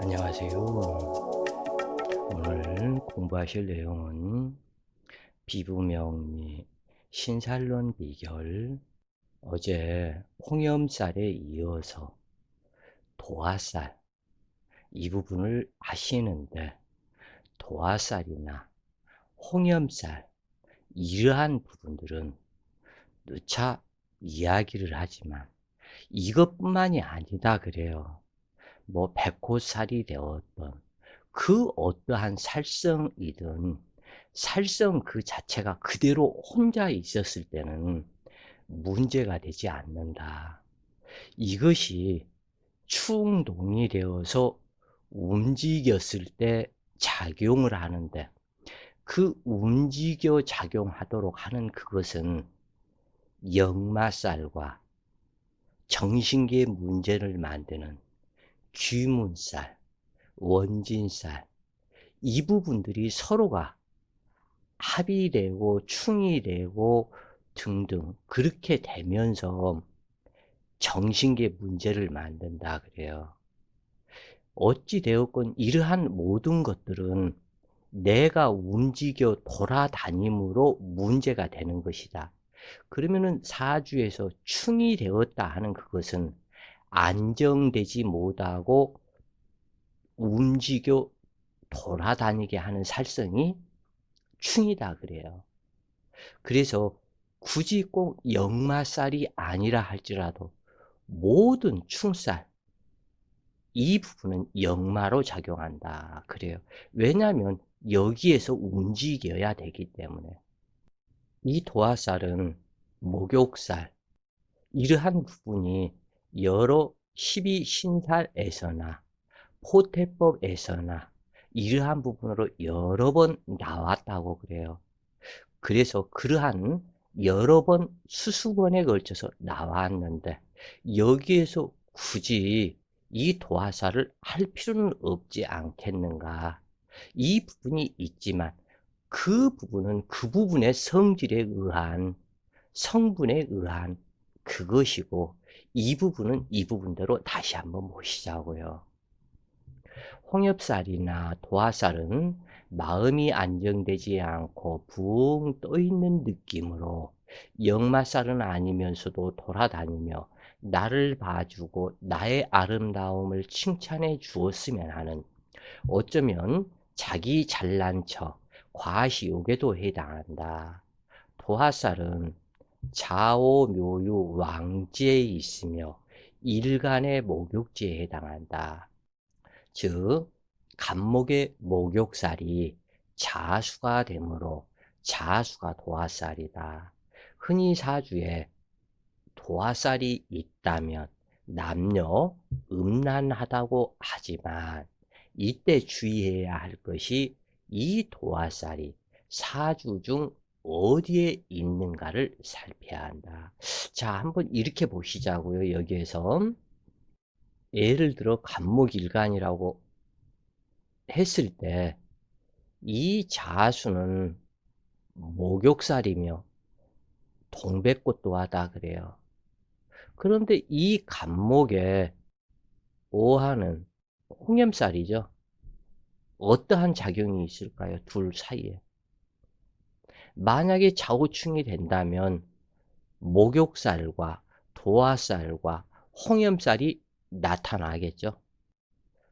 안녕하세요. 오늘 공부하실 내용은 비부명리, 신살론 비결, 어제 홍염살에 이어서 도화살, 이 부분을 아시는데 도화살이나 홍염살, 이러한 부분들은 누차 이야기를 하지만 이것뿐만이 아니다 그래요. 뭐 백호살이 되었던 그 어떠한 살성이든 살성 그 자체가 그대로 혼자 있었을 때는 문제가 되지 않는다. 이것이 충동이 되어서 움직였을 때 작용을 하는데 그 움직여 작용하도록 하는 그것은 역마살과 정신계의 문제를 만드는 귀문살, 원진살, 이 부분들이 서로가 합의되고 충이되고 등등 그렇게 되면서 정신계 문제를 만든다 그래요. 어찌 되었건 이러한 모든 것들은 내가 움직여 돌아다님으로 문제가 되는 것이다. 그러면은 사주에서 충이 되었다 하는 그것은 안정되지 못하고 움직여 돌아다니게 하는 살성이 충이다 그래요. 그래서 굳이 꼭 역마살이 아니라 할지라도 모든 충살, 이 부분은 역마로 작용한다 그래요. 왜냐하면 여기에서 움직여야 되기 때문에. 이 도화살은 목욕살, 이러한 부분이 여러 12신살에서나 포태법에서나 이러한 부분으로 여러 번 나왔다고 그래요. 그래서 그러한 여러 번 수수번에 걸쳐서 나왔는데 여기에서 굳이 이 도화살을 할 필요는 없지 않겠는가. 이 부분이 있지만 그 부분은 그 부분의 성질에 의한 성분에 의한 그것이고 이 부분은 이 부분대로 다시 한번 보시자고요. 홍엽살이나 도화살은 마음이 안정되지 않고 붕 떠있는 느낌으로 역마살은 아니면서도 돌아다니며 나를 봐주고 나의 아름다움을 칭찬해 주었으면 하는, 어쩌면 자기 잘난 척, 과시욕에도 해당한다. 도화살은 자오묘유 왕지에 있으며 일간의 목욕지에 해당한다. 즉 간목의 목욕살이 자수가 되므로 자수가 도화살이다. 흔히 사주에 도화살이 있다면 남녀 음란하다고 하지만 이때 주의해야 할 것이 이 도화살이 사주 중 어디에 있는가를 살펴야 한다. 자, 한번 이렇게 보시자고요. 여기에서 예를 들어 간목일간이라고 했을 때 이 자수는 목욕살이며 동백꽃도 하다 그래요. 그런데 이 간목에 오하는 홍염살이죠. 어떠한 작용이 있을까요? 둘 사이에. 만약에 좌우충이 된다면 목욕살과 도화살과 홍염살이 나타나겠죠.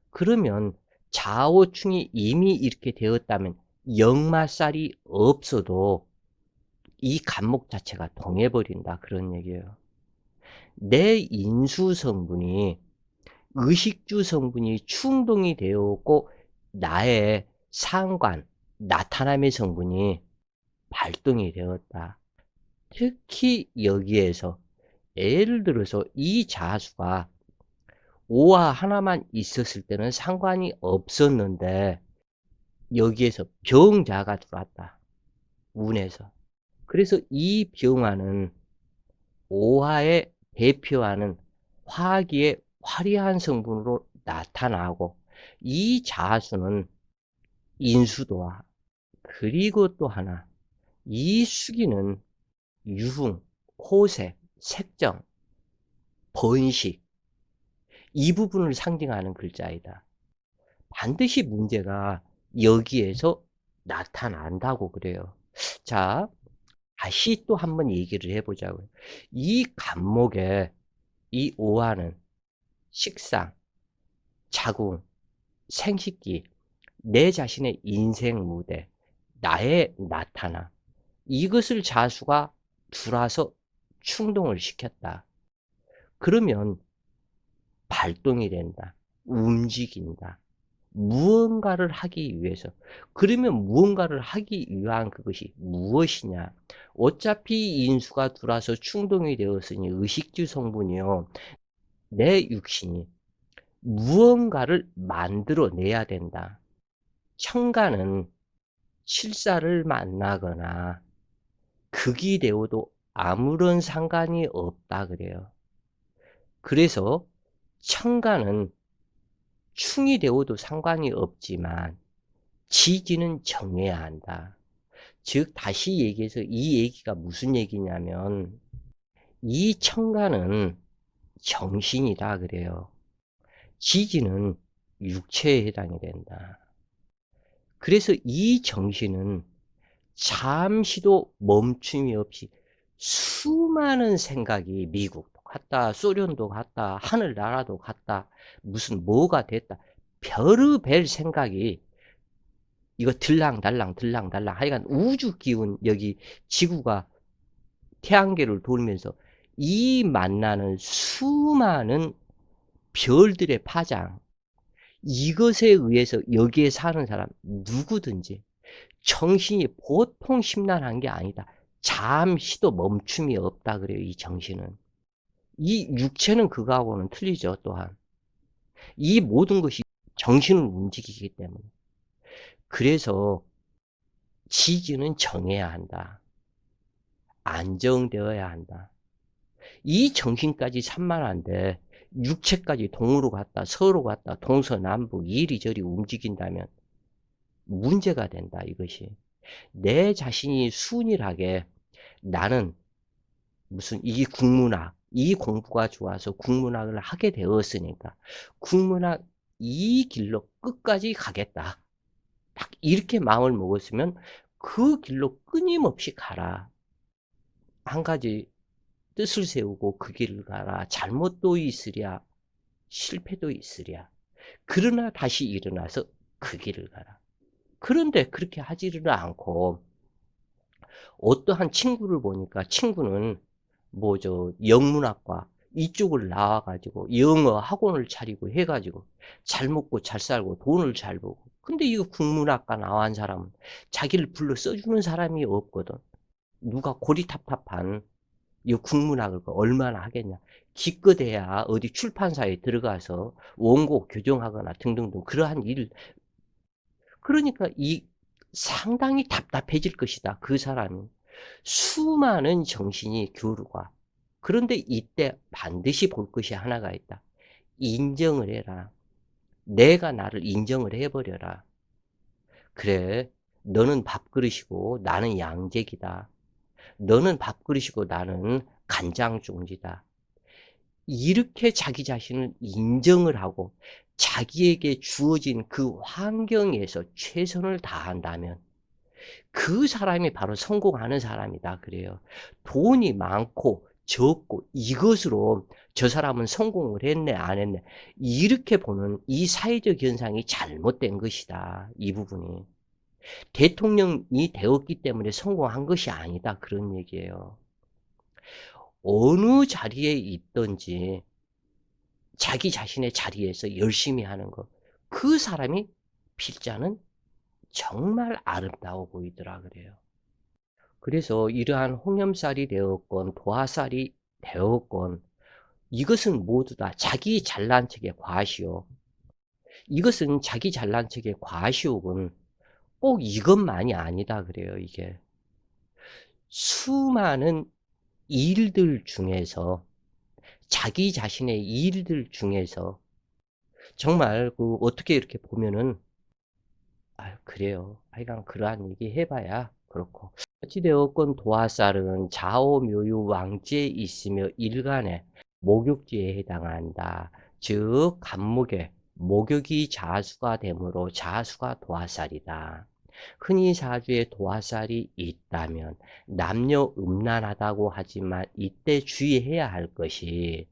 그러면 좌우충이 이미 이렇게 되었다면 역마살이 없어도 이 간목 자체가 동해버린다 그런 얘기예요. 내 인수 성분이 의식주 성분이 충동이 되었고 나의 상관, 나타남의 성분이 발동이 되었다. 특히 여기에서 예를 들어서 이 자수가 오화 하나만 있었을 때는 상관이 없었는데 여기에서 병자가 들어왔다. 운에서. 그래서 이 병화는 오화에 대표하는 화기의 화려한 성분으로 나타나고 이 자수는 인수도화, 그리고 또 하나 이 수기는 유흥, 호색, 색정, 번식, 이 부분을 상징하는 글자이다. 반드시 문제가 여기에서 나타난다고 그래요. 자, 다시 또 한번 얘기를 해 보자고요. 이 간목에 이 오화는 식상, 자궁, 생식기, 내 자신의 인생 무대, 나의 나타나, 이것을 자수가 들어와서 충동을 시켰다. 그러면 발동이 된다. 움직인다. 무언가를 하기 위해서. 그러면 무언가를 하기 위한 그것이 무엇이냐? 어차피 인수가 들어와서 충동이 되었으니 의식주 성분이요. 내 육신이 무언가를 만들어내야 된다. 청가는 실사를 만나거나 극이 되어도 아무런 상관이 없다 그래요. 그래서 청가는 충이 되어도 상관이 없지만 지지는 정해야 한다. 즉 다시 얘기해서 이 얘기가 무슨 얘기냐면 이 청가는 정신이다 그래요. 지지는 육체에 해당이 된다. 그래서 이 정신은 잠시도 멈춤이 없이 수많은 생각이 미국도 갔다, 소련도 갔다, 하늘나라도 갔다, 무슨 뭐가 됐다, 별의별 생각이 이거 들랑달랑 들랑달랑 하여간 우주 기운 여기 지구가 태양계를 돌면서 이 만나는 수많은 별들의 파장 이것에 의해서 여기에 사는 사람 누구든지 정신이 보통 심란한 게 아니다. 잠시도 멈춤이 없다 그래요. 이 정신은. 이 육체는 그거하고는 틀리죠. 또한. 이 모든 것이 정신을 움직이기 때문에. 그래서 지지는 정해야 한다. 안정되어야 한다. 이 정신까지 산만한데 육체까지 동으로 갔다 서로 갔다 동서남북 이리저리 움직인다면 문제가 된다 이것이. 내 자신이 순일하게 나는 무슨 이 국문학 이 공부가 좋아서 국문학을 하게 되었으니까 국문학 이 길로 끝까지 가겠다. 딱 이렇게 마음을 먹었으면 그 길로 끊임없이 가라. 한 가지 뜻을 세우고 그 길을 가라. 잘못도 있으랴. 실패도 있으랴. 그러나 다시 일어나서 그 길을 가라. 그런데 그렇게 하지를 않고 어떠한 친구를 보니까 친구는 영문학과 이쪽을 나와가지고 영어 학원을 차리고 해가지고 잘 먹고 잘 살고 돈을 잘 벌고 근데 이거 국문학과 나온 사람은 자기를 불러 써주는 사람이 없거든. 누가 고리탑탑한 이 국문학을 얼마나 하겠냐. 기껏해야 어디 출판사에 들어가서 원고 교정하거나 등등등 그러한 일 그러니까 이 상당히 답답해질 것이다. 그 사람이. 수많은 정신이 교류가. 그런데 이때 반드시 볼 것이 하나가 있다. 인정을 해라. 내가 나를 인정을 해버려라. 그래, 너는 밥그릇이고 나는 양재기다. 너는 밥그릇이고 나는 간장종지다. 이렇게 자기 자신을 인정을 하고 자기에게 주어진 그 환경에서 최선을 다한다면 그 사람이 바로 성공하는 사람이다 그래요. 돈이 많고 적고 이것으로 저 사람은 성공을 했네 안 했네 이렇게 보는 이 사회적 현상이 잘못된 것이다. 이 부분이. 대통령이 되었기 때문에 성공한 것이 아니다 그런 얘기예요. 어느 자리에 있든지 자기 자신의 자리에서 열심히 하는 것. 그 사람이 필자는 정말 아름다워 보이더라 그래요. 그래서 이러한 홍염살이 되었건 도화살이 되었건 이것은 모두 다 자기 잘난 척의 과시욕. 이것은 자기 잘난 척의 과시욕은 꼭 이것만이 아니다 그래요. 이게 수많은 일들 중에서 자기 자신의 일들 중에서 정말 그 어떻게 이렇게 보면은 그래요. 하여간 그러한 얘기 해봐야 그렇고. 어찌되었건 도화살은 좌오묘유 왕지에 있으며 일간의 목욕지에 해당한다. 즉 간목에 목욕이 자수가 되므로 자수가 도화살이다. 흔히 사주에 도화살이 있다면 남녀 음란하다고 하지만 이때 주의해야 할 것이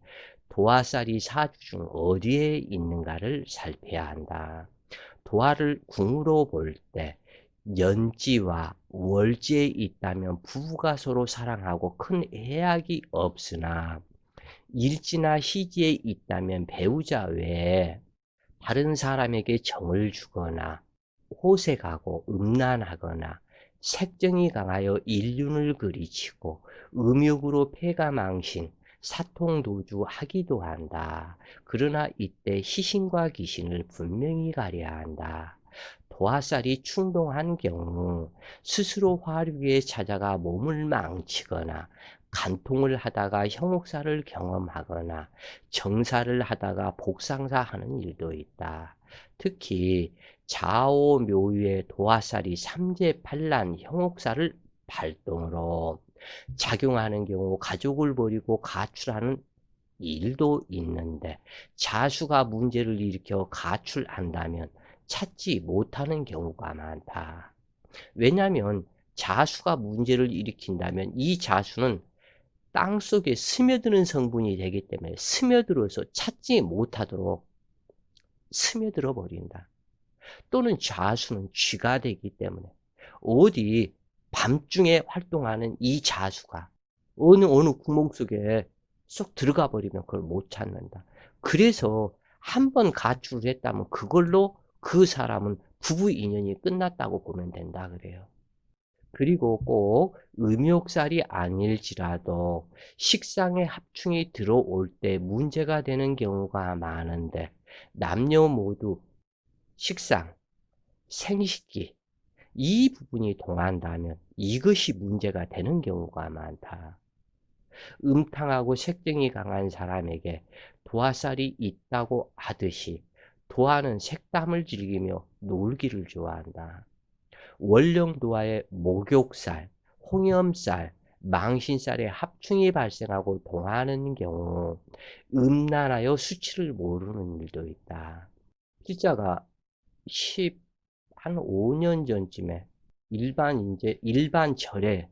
도화살이 사주 중 어디에 있는가를 살펴야 한다. 도화를 궁으로 볼 때 연지와 월지에 있다면 부부가 서로 사랑하고 큰 해악이 없으나 일지나 희지에 있다면 배우자 외에 다른 사람에게 정을 주거나 호색하고 음란하거나 색정이 강하여 일륜을 그리치고 음욕으로 폐가망신, 사통도주하기도 한다. 그러나 이때 시신과 귀신을 분명히 가려야 한다. 도화살이 충동한 경우 스스로 화류에 찾아가 몸을 망치거나 간통을 하다가 형옥사를 경험하거나 정사를 하다가 복상사하는 일도 있다. 특히 좌오묘유의 도화살이 삼재팔란 형옥사를 발동으로 작용하는 경우 가족을 버리고 가출하는 일도 있는데 자수가 문제를 일으켜 가출한다면 찾지 못하는 경우가 많다. 왜냐하면 자수가 문제를 일으킨다면 이 자수는 땅속에 스며드는 성분이 되기 때문에 스며들어서 찾지 못하도록 스며들어 버린다. 또는 자수는 쥐가 되기 때문에 어디 밤중에 활동하는 이 자수가 어느 구멍 속에 쏙 들어가 버리면 그걸 못 찾는다. 그래서 한 번 가출을 했다면 그걸로 그 사람은 부부 인연이 끝났다고 보면 된다 그래요. 그리고 꼭 음욕살이 아닐지라도 식상의 합충이 들어올 때 문제가 되는 경우가 많은데 남녀 모두 식상, 생식기 이 부분이 동한다면 이것이 문제가 되는 경우가 많다. 음탕하고 색정이 강한 사람에게 도화살이 있다고 하듯이 도화는 색담을 즐기며 놀기를 좋아한다. 원령도화의 목욕살, 홍염살, 망신살의 합충이 발생하고 동하는 경우 음란하여 수치를 모르는 일도 있다. 필자가 한 5년 전쯤에 일반 절에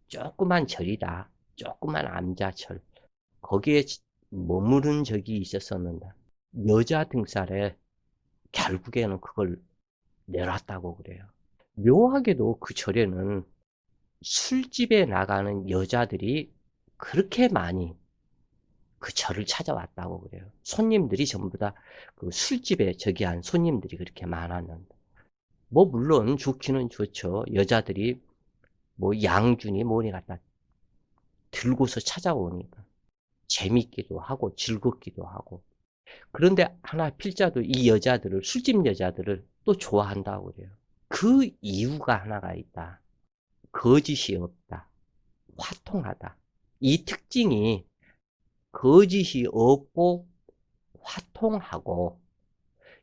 조그만 절이다. 조그만 암자철. 거기에 머무른 적이 있었었는데 여자 등살에 결국에는 그걸 내놨다고 그래요. 묘하게도 그 절에는 술집에 나가는 여자들이 그렇게 많이 그 절을 찾아왔다고 그래요. 손님들이 전부 다 그 술집에 저기 한 손님들이 그렇게 많았는데. 뭐 물론 좋기는 좋죠. 여자들이 뭐 양주니 뭐니 갖다 들고서 찾아오니까 재밌기도 하고 즐겁기도 하고. 그런데 하나 필자도 이 여자들을 술집 여자들을 또 좋아한다고 그래요. 그 이유가 하나가 있다. 거짓이 없다. 화통하다. 이 특징이 거짓이 없고 화통하고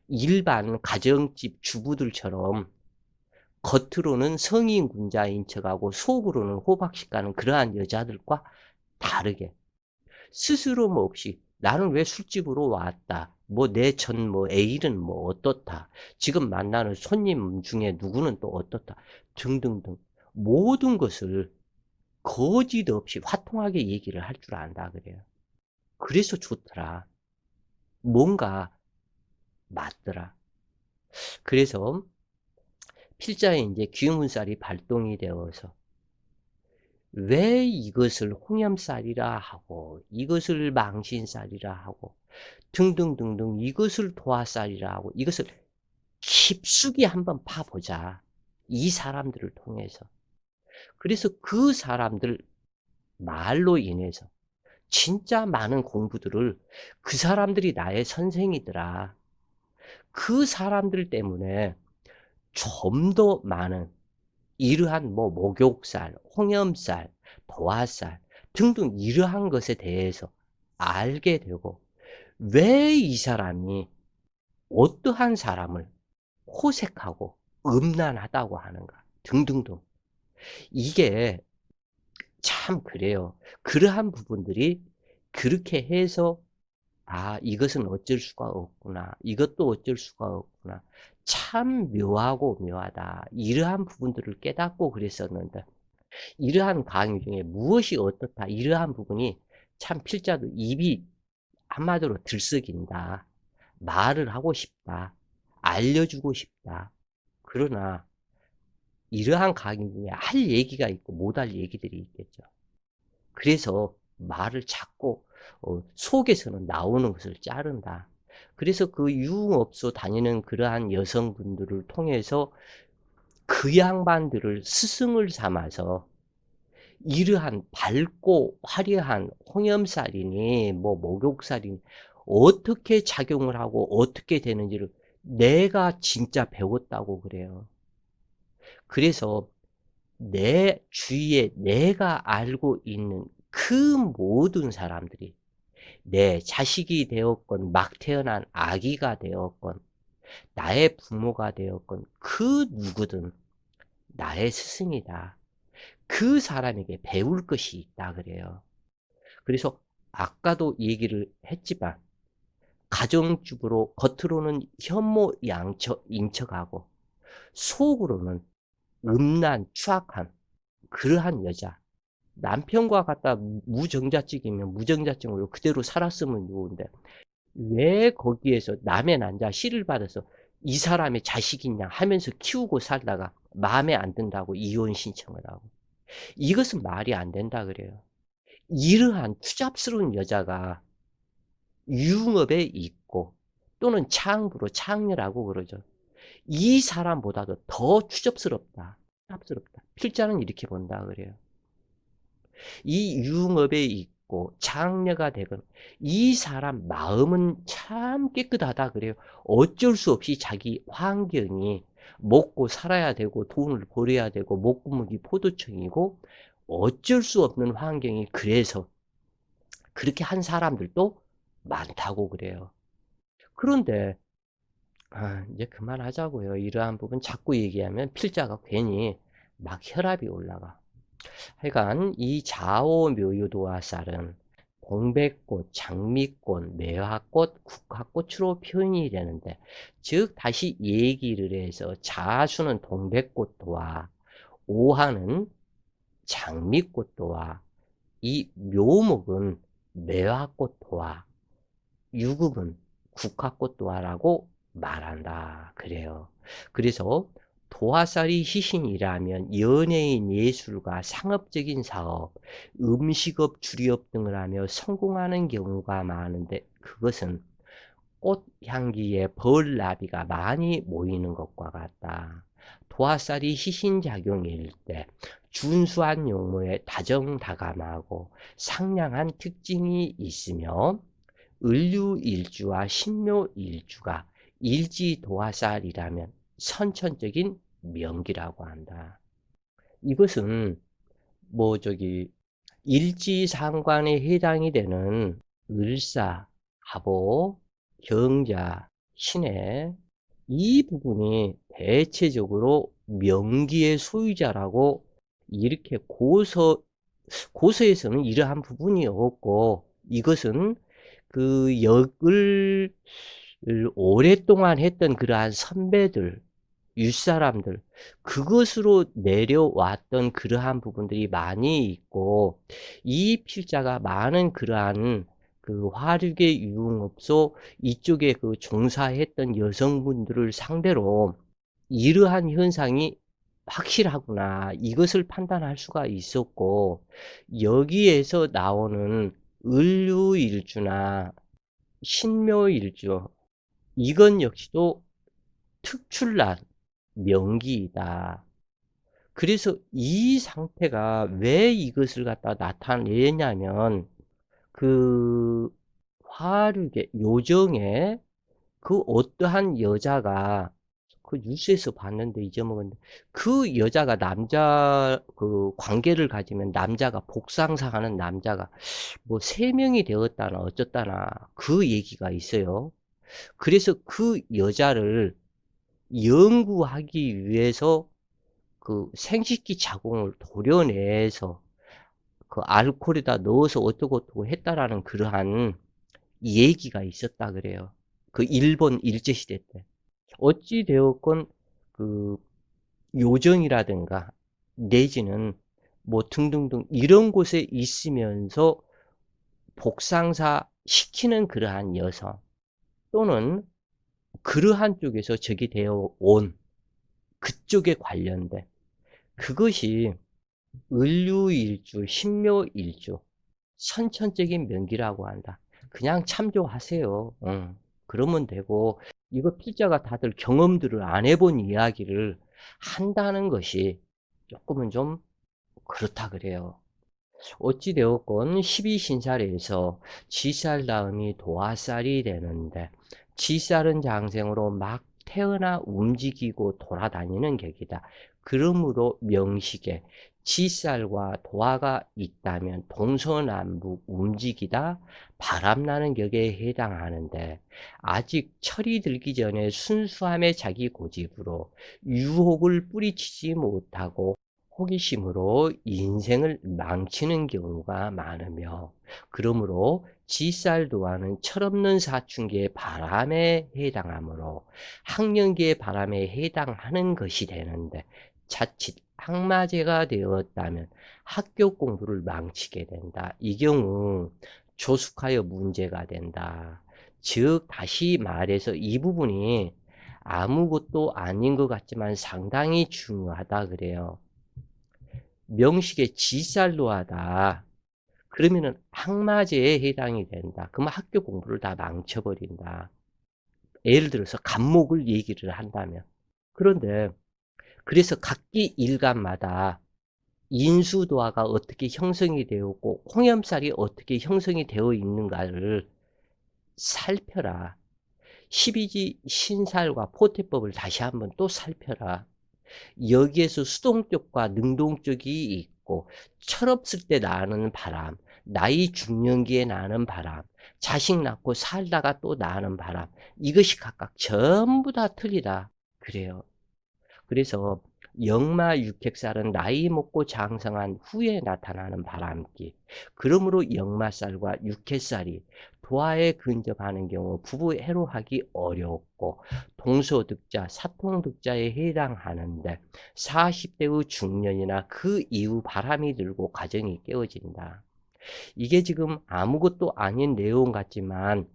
일반 가정집 주부들처럼 겉으로는 성인군자인 척하고 속으로는 호박씨 까는 그러한 여자들과 다르게 스스럼 없이 나는 왜 술집으로 왔다. 뭐 내 전 뭐 애일은 뭐 어떻다. 지금 만나는 손님 중에 누구는 또 어떻다. 등등등 모든 것을 거짓 없이 화통하게 얘기를 할 줄 안다 그래요. 그래서 좋더라. 뭔가 맞더라. 그래서 필자에 이제 귀문살이 발동이 되어서 왜 이것을 홍염살이라 하고 이것을 망신살이라 하고 등등등등 이것을 도화살이라 하고 이것을 깊숙이 한번 파보자. 이 사람들을 통해서. 그래서 그 사람들 말로 인해서 진짜 많은 공부들을 그 사람들이 나의 선생이더라. 그 사람들 때문에 좀 더 많은 이러한 뭐 목욕살, 홍염살, 도화살 등등 이러한 것에 대해서 알게 되고 왜 이 사람이 어떠한 사람을 호색하고 음란하다고 하는가 등등등 이게 참 그래요. 그러한 부분들이 그렇게 해서 '아 이것은 어쩔 수가 없구나. 이것도 어쩔 수가 없구나. 참 묘하고 묘하다.' 이러한 부분들을 깨닫고 그랬었는데 이러한 강의 중에 무엇이 어떻다 이러한 부분이 참 필자도 입이 한마디로 들썩인다. 말을 하고 싶다. 알려주고 싶다. 그러나 이러한 강의 중에 할 얘기가 있고 못할 얘기들이 있겠죠. 그래서 말을 자꾸 속에서는 나오는 것을 자른다. 그래서 그 유흥업소 다니는 그러한 여성분들을 통해서 그 양반들을 스승을 삼아서 이러한 밝고 화려한 홍염살인이 뭐 목욕살인 어떻게 작용을 하고 어떻게 되는지를 내가 진짜 배웠다고 그래요. 그래서 내 주위에 내가 알고 있는 그 모든 사람들이 내 자식이 되었건 막 태어난 아기가 되었건 나의 부모가 되었건 그 누구든 나의 스승이다. 그 사람에게 배울 것이 있다 그래요. 그래서 아까도 얘기를 했지만 가정주부로 겉으로는 현모양처 인척하고 속으로는 음란 추악한 그러한 여자. 남편과 갖다 무정자증이면 무정자증으로 그대로 살았으면 좋은데 왜 거기에서 남의 난자 씨를 받아서 이 사람의 자식이냐 하면서 키우고 살다가 마음에 안 든다고 이혼 신청을 하고 이것은 말이 안 된다 그래요. 이러한 추잡스러운 여자가 유흥업에 있고 또는 창부로 창녀라고 그러죠. 이 사람보다도 더 추접스럽다. 추잡스럽다. 필자는 이렇게 본다 그래요. 이 유흥업에 있고 장녀가 되건 이 사람 마음은 참 깨끗하다 그래요. 어쩔 수 없이 자기 환경이 먹고 살아야 되고 돈을 벌어야 되고 목구멍이 포도청이고 어쩔 수 없는 환경이 그래서 그렇게 한 사람들도 많다고 그래요. 그런데 이제 그만하자고요. 이러한 부분 자꾸 얘기하면 필자가 괜히 막 혈압이 올라가. 하여간 이 자오묘유도화살은 동백꽃, 장미꽃, 매화꽃, 국화꽃으로 표현이 되는데 즉 다시 얘기를 해서 자수는 동백꽃도와 오화는 장미꽃도와 이 묘목은 매화꽃도와 유급은 국화꽃도화라고 말한다 그래요. 그래서 도화살이 희신이라면 연예인 예술가 상업적인 사업, 음식업, 주리업 등을 하며 성공하는 경우가 많은데 그것은 꽃향기에 벌나비가 많이 모이는 것과 같다. 도화살이 희신작용일 때 준수한 용모에 다정다감하고 상냥한 특징이 있으며 을류일주와 신묘일주가 일지도화살이라면 선천적인 명기라고 한다. 이것은 뭐 일지상관에 해당이 되는 을사, 갑오, 경자, 신해 이 부분이 대체적으로 명기의 소유자라고 이렇게 고서에서는 이러한 부분이 없고 이것은 그 역을 오랫동안 했던 그러한 선배들, 윗사람들 그것으로 내려왔던 그러한 부분들이 많이 있고 이 필자가 많은 그러한 그 화류계 유흥업소 이쪽에 그 종사했던 여성분들을 상대로 이러한 현상이 확실하구나 이것을 판단할 수가 있었고 여기에서 나오는 을류일주나 신묘일주 이건 역시도 특출난 명기이다. 그래서 이 상태가 왜 이것을 갖다 나타내냐면 그 화류계 요정에 그 어떠한 여자가 그 뉴스에서 봤는데 잊어먹었는데 그 여자가 남자 그 관계를 가지면 남자가 복상사하는 남자가 뭐 3명이 되었다나 어쩌다나 그 얘기가 있어요. 그래서 그 여자를 연구하기 위해서 그 생식기 자궁을 도려내서 그 알코올에다 넣어서 어쩌고 어쩌고 했다라는 그러한 얘기가 있었다 그래요. 그 일본 일제시대 때. 어찌 되었건 그 요정이라든가 내지는 뭐 등등등 이런 곳에 있으면서 복상사 시키는 그러한 여성 또는 그러한 쪽에서 적이 되어 온 그쪽에 관련된 그것이 을류일주, 신묘일주, 선천적인 명기라고 한다. 그냥 참조하세요. 그러면 되고 이거 필자가 다들 경험들을 안 해본 이야기를 한다는 것이 조금은 좀 그렇다 그래요. 어찌되었건 12신살에서 쥐살 다음이 도화살이 되는데 쥐살은 장생으로 막 태어나 움직이고 돌아다니는 격이다. 그러므로 명식에 쥐살과 도화가 있다면 동서남북 움직이다 바람나는 격에 해당하는데 아직 철이 들기 전에 순수함의 자기 고집으로 유혹을 뿌리치지 못하고 호기심으로 인생을 망치는 경우가 많으며 그러므로 지살도화는 철없는 사춘기의 바람에 해당하므로 학령기의 바람에 해당하는 것이 되는데 자칫 학마제가 되었다면 학교 공부를 망치게 된다. 이 경우 조숙하여 문제가 된다. 즉 다시 말해서 이 부분이 아무것도 아닌 것 같지만 상당히 중요하다 그래요. 명식의 지살로 하다. 그러면은 학마제에 해당이 된다. 그러면 학교 공부를 다 망쳐버린다. 예를 들어서 간목을 얘기를 한다면. 그런데 그래서 각기 일간마다 인수도화가 어떻게 형성이 되었고 홍염살이 어떻게 형성이 되어 있는가를 살펴라. 12지 신살과 포태법을 다시 한번 또 살펴라. 여기에서 수동 쪽과 능동 쪽이 있고 철없을 때 나는 바람, 나이 중년기에 나는 바람, 자식 낳고 살다가 또 나는 바람, 이것이 각각 전부 다 틀리다 그래요. 그래서 역마육핵살은 나이 먹고 장성한 후에 나타나는 바람기. 그러므로 역마살과 육해살이 도화에 근접하는 경우 부부 해로하기 어렵고 동서득자, 사통득자에 해당하는데 40대 후 중년이나 그 이후 바람이 들고 가정이 깨어진다. 이게 지금 아무것도 아닌 내용 같지만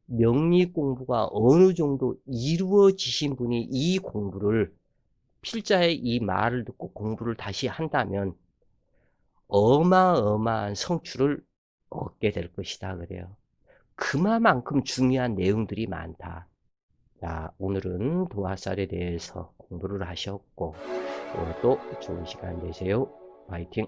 명리 공부가 어느 정도 이루어지신 분이 이 공부를 필자의 이 말을 듣고 공부를 다시 한다면 어마어마한 성취를 얻게 될 것이다 그래요. 그만큼 중요한 내용들이 많다. 자, 오늘은 도화살에 대해서 공부를 하셨고 오늘도 좋은 시간 되세요. 화이팅!